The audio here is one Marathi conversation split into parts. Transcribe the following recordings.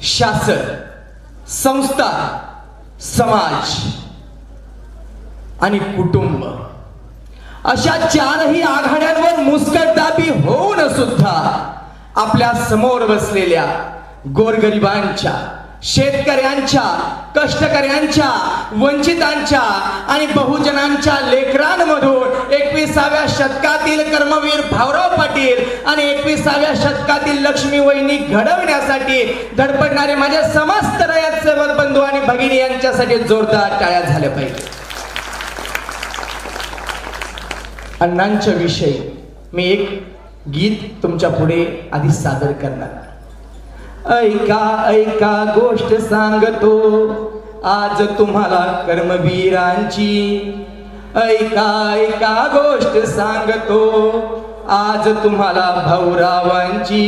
शासन, संस्था, समाज आणि कुटुंब अशा चारही आघाड्यांवर मुस्कटदाबी होऊन सुद्धा आपल्या समोर बसलेल्या गोरगरिबांच्या, शेतकऱ्यांच्या, कष्टकऱ्यांच्या, वंचितांच्या आणि बहुजनांच्या लेकरांमधून 21व्या शतकातील कर्मवीर भाऊराव पाटील आणि 21व्या शतकातील लक्ष्मी वहिनी घडवण्यासाठी धडपडणारे माझे समस्त रयत सेवक बंधू आणि भगिनी यांच्यासाठी जोरदार टाळ्या झाल्या पाहिजे. अण्णांच्या विषयी मी एक गीत तुमच्या पुढे आधी सादर करणार. ऐका ऐका गोष्ट सांगतो आज तुम्हाला कर्मवीरांची. ऐका ऐका गोष्ट सांगतो आज तुम्हाला भाऊरावांची.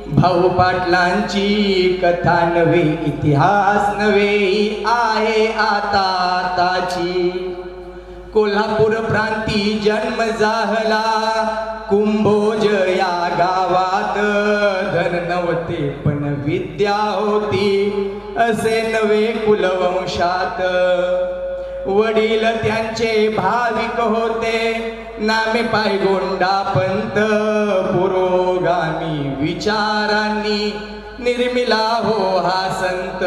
भाऊ पाटलांची कथा नव्हे, इतिहास नव्हे, आहे आता आताची. कोल्हापूर प्रांती जन्म झाला कुंभोज या गावात. धन नव्हते पण विद्या होती असे नवे कुलवंशात. वडील त्यांचे भाविक होते नामे पायगोंडा पंत. पुरोगामी विचारांनी निर्मिला हो हा संत.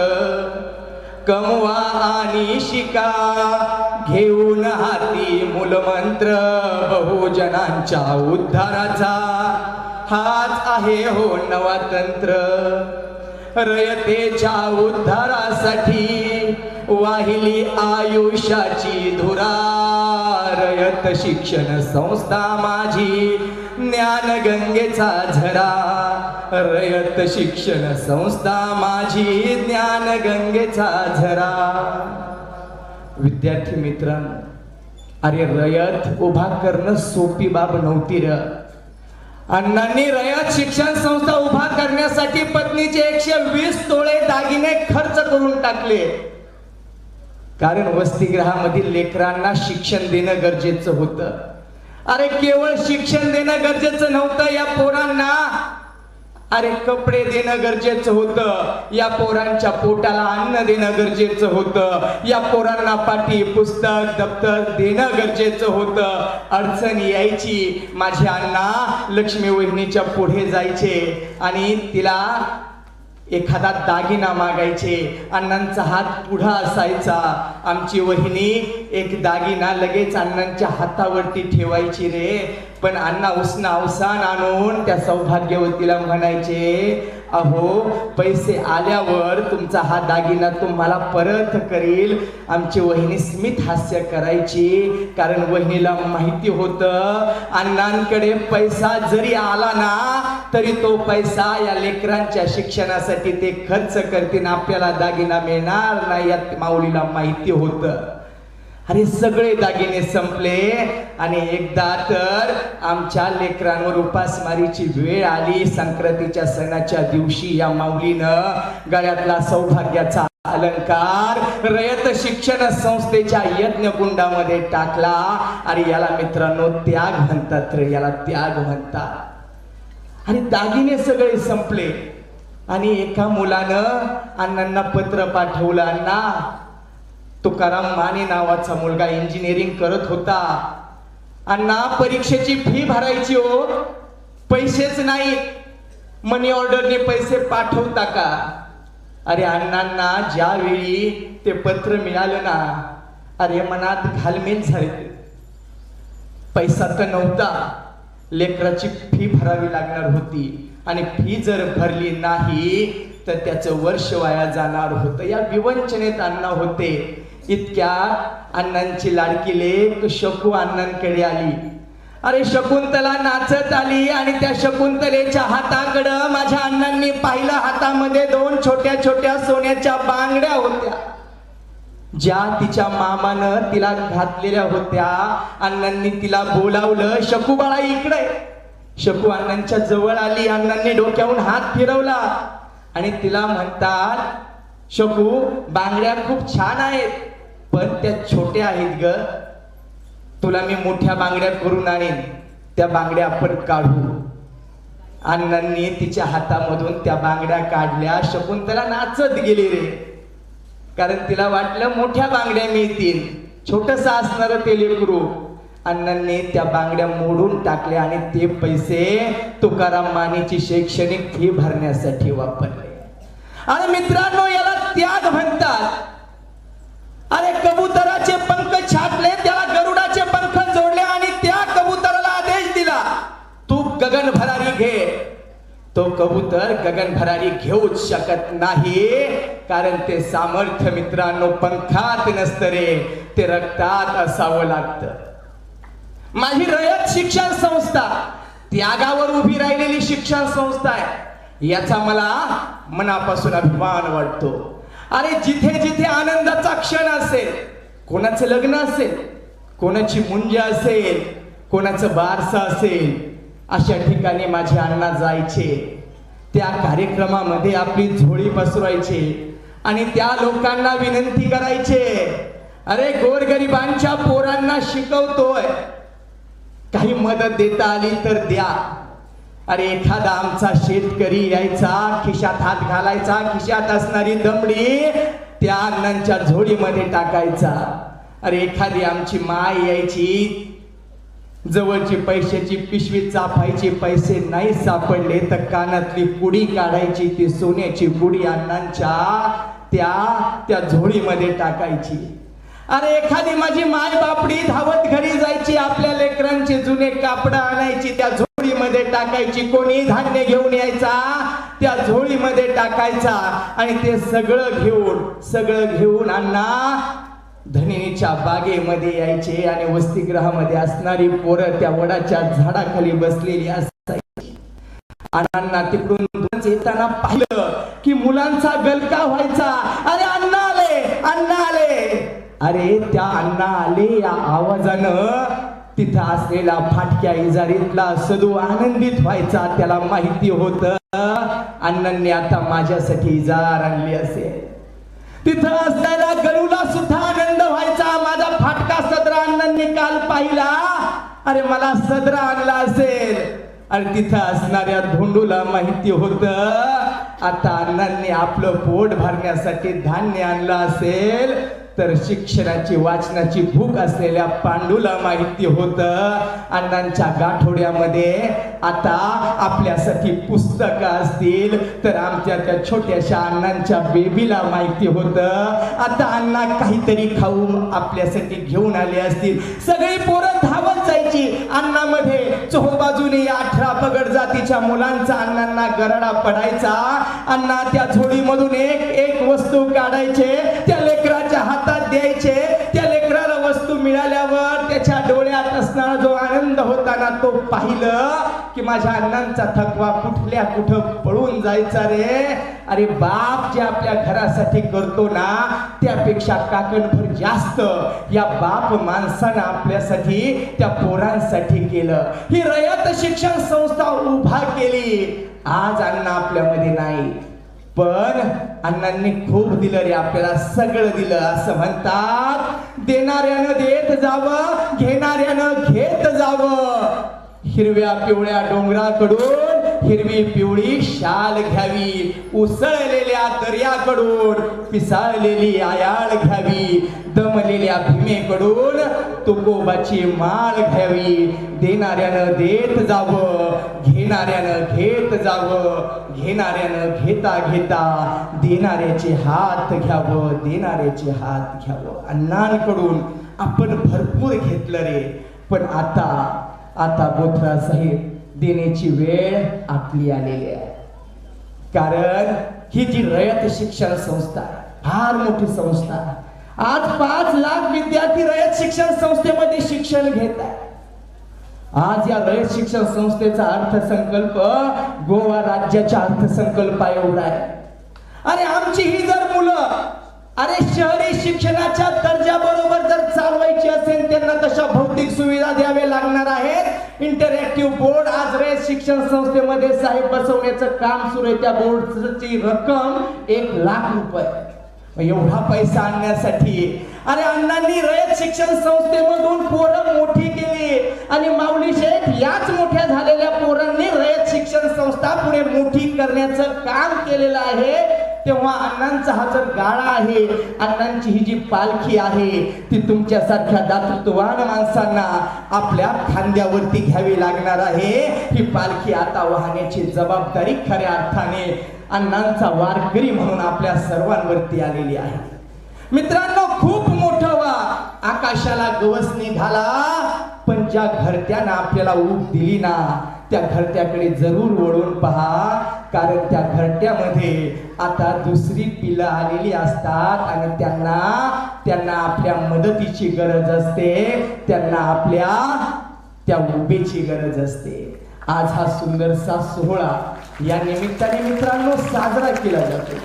कमवा आणि शिका घेऊन हाती मूलमंत्र. बहुजनांच्या उद्धाराचा हाच आहे हो नवा तंत्र. रयतेच्या उद्धारासाठी वाहिली आयुष्याची धुरा. रयत शिक्षण संस्था माझी ज्ञान गंगेचा झरा. रयत शिक्षण संस्था माझी ज्ञान गंगेचा झरा. विद्यार्थी मित्रांनो, अरे रयत उभा करणं सोपी बाब नव्हती र. अण्णांनी रयत शिक्षण संस्था उभा करण्यासाठी पत्नीचे 120 तोळे दागिने खर्च करून टाकले. कारण वसतिगृहामधील लेकरांना शिक्षण देणं गरजेचं होतं. अरे केवळ शिक्षण देणं गरजेचं नव्हतं, या पोरांना अरे कपडे देणं गरजेचं होतं. या पोरांच्या पोटाला अन्न देणं गरजेचं होतं. या पोरांना पाठी पुस्तक दप्तर देणं गरजेचं होतं. अडचण यायची, माझे अण्णा लक्ष्मी वहिनीच्या पुढे जायचे आणि तिला एखादा दागिना मागायचे. अण्णांचा हात पुढा असायचा. आमची वहिनी एक दागिना लगेच अण्णांच्या हातावरती ठेवायची रे. पण अण्णा उसना अवसान आणून त्या सौभाग्यवतीला म्हणायचे, अहो पैसे आल्यावर तुमचा हा दागिना तुम्हाला परत करील. आमची वहिनी स्मित हास्य करायची, कारण वहिनीला माहिती होतं अण्णांकडे पैसा जरी आला ना तरी तो पैसा या लेकरांच्या शिक्षणासाठी ते खर्च करतील, आपल्याला दागिना मिळणार नाही यात माऊलीला माहिती होतं. अरे सगळे दागिने संपले आणि एकदा तर आमच्या लेकरांवर उपासमारीची वेळ आली. संक्रांतीच्या सणाच्या दिवशी या माऊलीनं गळ्यातला सौभाग्याचा अलंकार रयत शिक्षण संस्थेच्या यज्ञकुंडामध्ये टाकला. आणि याला मित्रांनो त्याग म्हणतात रे, याला त्याग म्हणतात. आणि दागिने सगळे संपले आणि एका मुलानं अण्णांना पत्र पाठवलं. अण्णा, तुकाराम माने नावाचा मुलगा इंजिनिअरिंग करत होता. अण्णा परीक्षेची फी भरायची हो, पैसेच नाही, मनी ऑर्डरने पैसे पाठवता का? अरे अण्णांना ज्यावेळी ते पत्र मिळालं ना, अरे मनात घालमेल झाले. पैसा तर नव्हता, लेकराची फी भरावी लागणार होती आणि फी जर भरली नाही तर त्याचं वर्ष वाया जाणार होतं. या विवंचनेत अण्णा होते. इतक्या अण्णांची लाडकी लेक शकू अण्णांकडे आली. अरे शकुंतला नाचत आली आणि त्या शकुंतलेच्या हाताकडं माझ्या अण्णांनी पाहिलं. हातामध्ये 2 छोट्या छोट्या सोन्याच्या बांगड्या होत्या, ज्या तिच्या मामानं तिला घातलेल्या होत्या. अण्णांनी तिला बोलावलं, शकू बाळा इकडे. शकू अण्णांच्या जवळ आली. अण्णांनी डोक्यावरून हात फिरवला आणि तिला म्हणतात, शकू बांगड्या खूप छान आहेत पण त्या छोट्या आहेत ग, तुला मी मोठ्या बांगड्या करून आणीन, त्या बांगड्या आपण काढू. अण्णांनी तिच्या हातामधून त्या बांगड्या काढल्या. शकुंतला नाचत गेली रे, कारण तिला वाटलं मोठ्या बांगड्या मिळतील. छोटस असणार ते लेकरू. अण्णांनी त्या बांगड्या मोडून टाकल्या आणि ते पैसे तुकाराम मानेची शैक्षणिक फी भरण्यासाठी वापरले. आणि मित्रांनो, याला त्याग म्हणतात. अरे कबुतराचे पंख छाटले, त्याला गरुडाचे पंख जोडले आणि त्या कबुतराला आदेश दिला, तू गगन भरारी घे. तो कबूतर गगन भरारी घेऊच शकत नाही, कारण ते सामर्थ्य मित्रांनो पंखात नसतं रे, ते रक्तात असावं लागतं. माझी रयत शिक्षण संस्था त्यागावर उभी राहिलेली शिक्षण संस्था आहे, याचा मला मनापासून अभिमान वाटतो. अरे जिथे जिथे आनंदाचा क्षण असेल, कोणाचं लग्न असेल, कोणाची मुंज असेल, कोणाचं बारसं असेल, अशा ठिकाणी माझे अण्णा जायचे. त्या कार्यक्रमामध्ये आपली झोळी पसरवायचे आणि त्या लोकांना विनंती करायचे, अरे गोरगरिबांच्या पोरांना शिकवतोय, काही मदत देता आली तर द्या. अरे एखादा आमचा शेतकरी यायचा, खिशात हात घालायचा, खिशात असणारी दमडी त्या अण्णांच्या झोळीमध्ये टाकायचा. अरे एखादी आमची माय यायची, जवळची पैशाची पिशवी चापायची, पैसे नाही सापडले तर कानातली कुडी काढायची, ती सोन्याची कुडी अण्णांच्या त्या झोळीमध्ये टाकायची. अरे एखादी माझी माय बापडी धावत घरी जायची, आपल्या लेकरांचे जुने कापड आणायची, त्या झोळीमध्ये टाकायची. कोणी धान्य घेऊन यायचा, त्या झोळीमध्ये टाकायचा आणि ते सगळं घेऊन अण्णा धनिनीच्या बागेमध्ये यायचे आणि वसतिगृहामध्ये असणारी पोरं त्या वडाच्या झाडाखाली बसलेली असायची. अण्णांना तिकडून येताना पाहिलं की मुलांचा गलका व्हायचा. अरे अण्णा आले, अण्णा आले. अरे त्या अण्णा आले या आवाजानं तिथं असलेला फाटक्या इजारीतला सदू आनंदित व्हायचा. त्याला माहिती होतं अण्णांनी आता माझ्यासाठी इजार आणली असेल. तिथं असलेला गरुला सुद्धा आनंद व्हायचा, माझा फाटका सदरा अण्णांनी काल पाहिला, अरे मला सदरा आणला असेल. आणि तिथं असणाऱ्या धोंडूला माहिती होतं आता अण्णांनी आपलं पोट भरण्यासाठी धान्य आणलं असेल. तर शिक्षणाची वाचनाची भूक असलेल्या पांडूला माहिती होतं अण्णांच्या गाठोड्यामध्ये आता आपल्यासाठी पुस्तकं असतील. तर आमच्या त्या छोट्याशा अण्णांच्या बेबीला माहिती होतं आता अण्णा काहीतरी खाऊ आपल्यासाठी घेऊन आले असतील. सगळी पोरं धावत जायची. अण्णामध्ये चोहोबाजूने 18 पगड जातीच्या मुलांचा अण्णांना गराडा पडायचा. अण्णा त्या झोळीमधून एक वस्तू काढायचे, त्या लेकराच्या हातात द्यायचे. त्या लेकराला वस्तू मिळाल्यावर त्याच्या डोळ्यात असणारा जो आनंद होता ना, तो पाहिलं की माझ्या अण्णांचा थकवा कुठल्या कुठं पळून जायचा रे. अरे बाप जे आपल्या घरासाठी करतो ना, त्यापेक्षा काकणभर जास्त या बाप माणसानं आपल्यासाठी त्या पोरांसाठी केलं. ही रयत शिक्षण संस्था उभा केली. आज अण्णा आपल्यामध्ये नाही, पण अण्णांनी खूप दिलं रे आपल्याला, सगळं दिलं. असं म्हणतात, देणाऱ्यानं देत जावं, घेणाऱ्यानं घेत जावं. हिरव्या पिवळ्या डोंगराकडून हिरवी पिवळी शाल घ्यावी, उसळलेल्या दर्याकडून पिसाळलेली आयाळ घ्यावी, दमलेल्या भीमेकडून तुकोबाची माळ घ्यावी. देणाऱ्यानं देत जावं, घेणाऱ्यानं घेत जावं, घेणाऱ्यानं घेता घेता देणाऱ्याचे हात घ्यावं, देणाऱ्याचे हात घ्यावं. अण्णांकडून आपण भरपूर घेतलं रे, पण आता बोथरा साहेब देण्याची वेळ आपली आलेली आहे. कारण ही जी रयत शिक्षण संस्था फार मोठी संस्था, आज 5 लाख विद्यार्थी रयत शिक्षण संस्थेमध्ये शिक्षण घेत आहे. आज या रयत शिक्षण संस्थेचा अर्थसंकल्प गोवा राज्याच्या अर्थसंकल्पा एवढा आहे. अरे आमची ही जर मुलं अरे शहरी शिक्षणाच्या दर्जाबरोबर जर चालवायची असेल, त्यांना तशा भौतिक सुविधा द्यावे लागणार आहेत. इंटरॅक्टिव्ह बोर्ड आज रयत शिक्षण संस्थेमध्ये साहेब बसवण्याचं काम सुरू आहे. त्या बोर्डची रक्कम 1 लाख रुपये. एवढा पैसा आणण्यासाठी अरे अण्णांनी रयत शिक्षण संस्थेमधून पोरं मोठी केली आणि माऊली शेठ याच मोठ्या झालेल्या पोरांनी रयत शिक्षण संस्था पुढे मोठी करण्याचं काम केलेलं आहे, तेव्हा अण्णांचा हा जर गाडा आहे, अण्णांची ही जी पालखी आहे, ती तुमच्यासारख्या दातृत्ववान माणसांना आपल्या खांद्यावरती घ्यावी लागणार आहे. ही पालखी आता वाहण्याची जबाबदारी खऱ्या अर्थाने अण्णांचा वारकरी म्हणून आपल्या सर्वांवरती आलेली आहे. मित्रांनो, खूप मोठं व्हा, आकाशाला गवस निघाला, पण ज्या घरट्यानं आपल्याला ऊब दिली ना, त्या घरट्याकडे जरूर वळून पहा, कारण त्या घरट्यामध्ये आता दुसरी पिलं आलेली असतात आणि त्यांना आपल्या मदतीची गरज असते, त्यांना आपल्या त्या उभेची गरज असते. आज हा सुंदरसा सोहळा या निमित्ताने मित्रांनो साजरा केला जातो.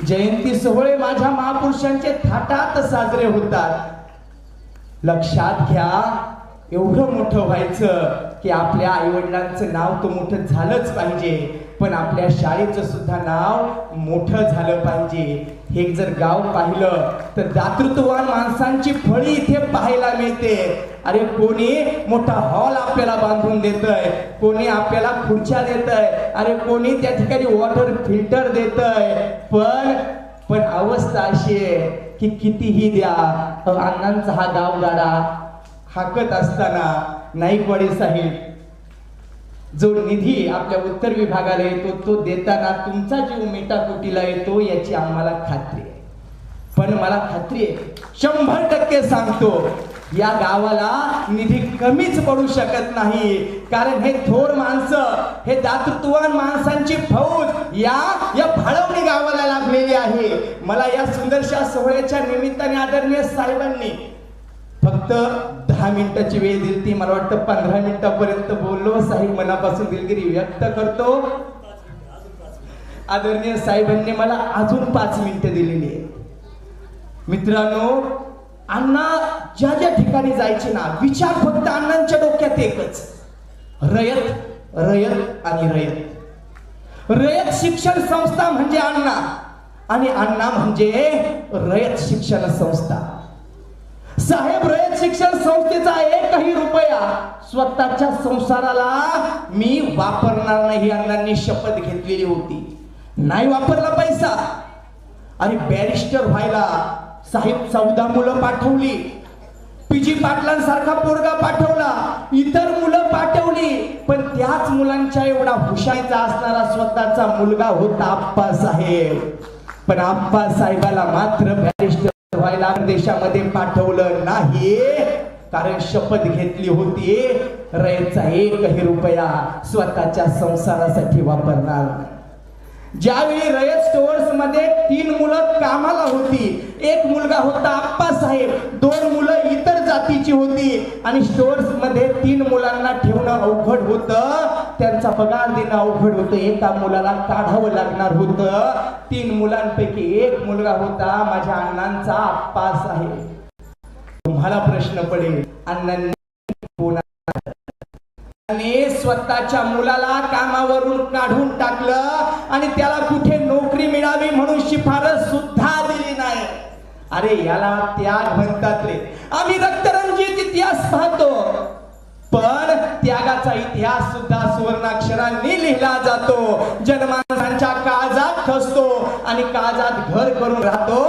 जयंती सोहळे माझ्या महापुरुषांचे थाटात साजरे होतात. लक्षात घ्या, एवढं मोठं व्हायचं की आपल्या आईवडिलांचं नाव तर मोठं झालंच पाहिजे, पण आपल्या शाळेचं सुद्धा नाव मोठं झालं पाहिजे. हे जर गाव पाहिलं तर दातृत्ववान माणसांची फळी इथे पाहायला मिळते. अरे कोणी मोठा हॉल आपल्याला बांधून देतय, कोणी आपल्याला खुर्च्या देतय, अरे कोणी त्या ठिकाणी वॉटर फिल्टर देतय, पण अवस्था अशी आहे की कितीही द्या, अण्णांचा हा गावगाडा हाकत असताना नाईकवाडी साहेब जो निधी आपल्या उत्तर विभागाला येतो तो देताना तुमचा जीव मेटाकुटीला येतो याची आम्हाला खात्री आहे. पण मला खात्री आहे, 100% सांगतो, या गावाला निधी कमीच पडू शकत नाही, कारण हे थोर माणसं, हे दातृत्ववान माणसांची फौज या भाळवणी गावाला लाभलेली आहे. मला या सुंदरशा सोहळ्याच्या निमित्ताने आदरणीय साहेबांनी फक्त 10 मिनिटाची वेळ दिली ती, मला वाटतं 15 मिनिटापर्यंत बोललो. साहेब मनापासून दिलगिरी व्यक्त करतो. आदरणीय साहेबांनी मला अजून 5 मिनिटं दिलेली आहे. मित्रांनो, अण्णा ज्या ज्या ठिकाणी जायचे ना, विचार फक्त अण्णांच्या डोक्यात एकच, रयत रयत आणि रयत. रयत शिक्षण संस्था म्हणजे अण्णा आणि अण्णा म्हणजे रयत शिक्षण संस्था. साहेब, रयत शिक्षण संस्थेचा 1ही रुपया स्वतःच्या संसाराला मी वापरणार नाही, अण्णांनी शपथ घेतलेली होती. नाही वापरला पैसा. आणि बॅरिस्टर व्हायला साहेब 14 मुलं पाठवली, पीजी पाटलांसारखा पोरगा पाठवला, इतर मुलं पाठवली, पण त्याच मुलांच्या एवढा हुशारीचा असणारा स्वतःचा मुलगा होता आप्पासाहेब. पण आप्पासाहेबाला मात्र बॅरिस्टर व्हायला देशामध्ये पाठवलं नाही, कारण शपथ घेतली होती रयतचा 1ही रुपया स्वतःच्या संसारासाठी वापरणार. ज्यावेळी रयत स्टोअर्स मध्ये 3 मुलं कामाला होती, 1 मुलगा होता आप्पासाहेब, 2 मुलं इतर जातीची होती आणि स्टोअर्स मध्ये 3 मुलांना ठेवणं अवघड होतं, त्यांचा पगार देणं अवघड होतं, एका मुलाला काढावं लागणार होतं. 3 मुलांपैकी 1 मुलगा होता माझ्या अण्णांचा आप्पासाहेब. तुम्हाला प्रश्न पडेल, अण्णांनी स्वतःच्या मुलाला कामावरून काढून टाकलं आणि त्याला कुठे नोकरी मिळावी म्हणून शिफारस सुद्धा दिली नाही. अरे याला त्याग म्हणतात रे. आम्ही रक्तरंजित इतिहास पाहतो, पण त्यागाचा इतिहास सुद्धा सुवर्णाक्षरांनी लिहिला जातो. जनमानसांच्या काळजात खचतो आणि काळजात घर करून राहतो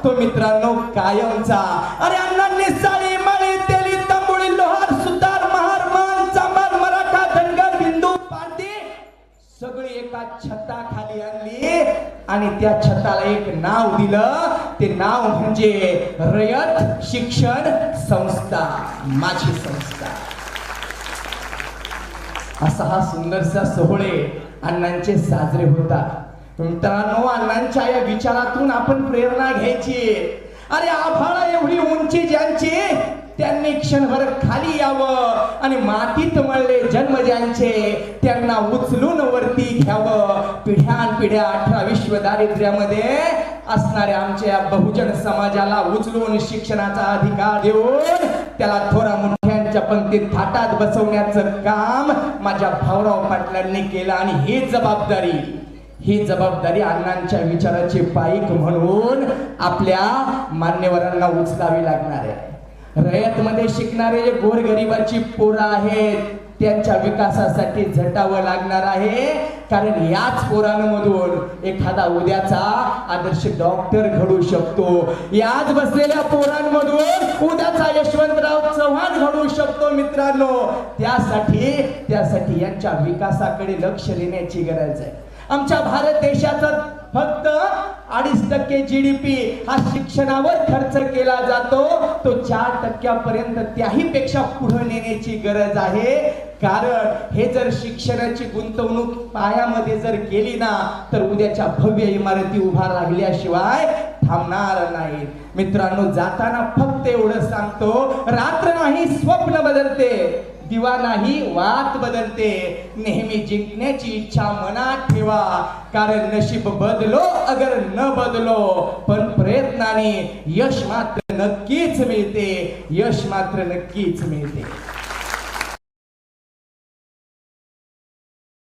तो मित्रांनो कायमचा. अरे अण्णांनी साळी माळी तेली तांबुळी लोहार सुतार महार मान चांबार मराठा धनगर बिंदू पारधी सगळी एका छताखाली आणली आणि त्या छताला एक नाव दिलं. ते नाव म्हणजे रयत शिक्षण संस्था, माझी संस्था. असा हा सुंदरसा सोहळे अण्णांचे साजरे होतात. मित्रांनो, अण्णांच्या या विचारातून आपण प्रेरणा घ्यायची. अरे आभाळा एवढी उंची ज्यांची, त्यांनी क्षणभर खाली यावं आणि मातीत मळले जन्म ज्यांचे, त्यांना उचलून वरती घ्यावं. पिढ्यानपिढ्या 18 विश्व दारिद्र्यामध्ये असणाऱ्या आमच्या बहुजन समाजाला उचलून शिक्षणाचा अधिकार देऊन त्याला थोरा मोठ्यांच्या पंक्तीत थाटात बसवण्याचं काम माझ्या भाऊराव पाटलांनी केलं. आणि ही जबाबदारी अण्णांच्या विचाराचे पाईक म्हणून आपल्या मान्यवरांना उचलावी लागणार आहे. रयत मध्ये शिकणारे जे गोरगरिबाची पोरं आहेत, त्यांच्या विकासासाठी झटावं लागणार आहे. कारण याच पोरांमधून एखादा उद्याचा आदर्श डॉक्टर घडू शकतो. याच बसलेल्या पोरांमधून उद्याचा यशवंतराव चव्हाण घडू शकतो. मित्रांनो, त्यासाठी यांच्या विकासाकडे लक्ष देण्याची गरज आहे. आमच्या भारत देशाचा फक्त 2.5% GDP हा शिक्षणावर खर्च केला जातो. तो 4% पर्यंत त्याही पेक्षा पुढे नेण्याची गरज आहे. कारण हे जर शिक्षणाची गुंतवणूक पायामध्ये जर केली ना, तर उद्याच्या भव्य इमारती उभा राहिल्याशिवाय थांबणार नाही. मित्रांनो, जाताना फक्त एवढं सांगतो, रात्र नाही स्वप्न बदलते, दिवा नाही वाट बदलते. नेहमी जिंकण्याची इच्छा मनात ठेवा. कारण नशीब बदलो अगर न बदलो, पण प्रयत्नाने यश मात्र नक्कीच मिळते. यश मात्र नक्कीच मिळते.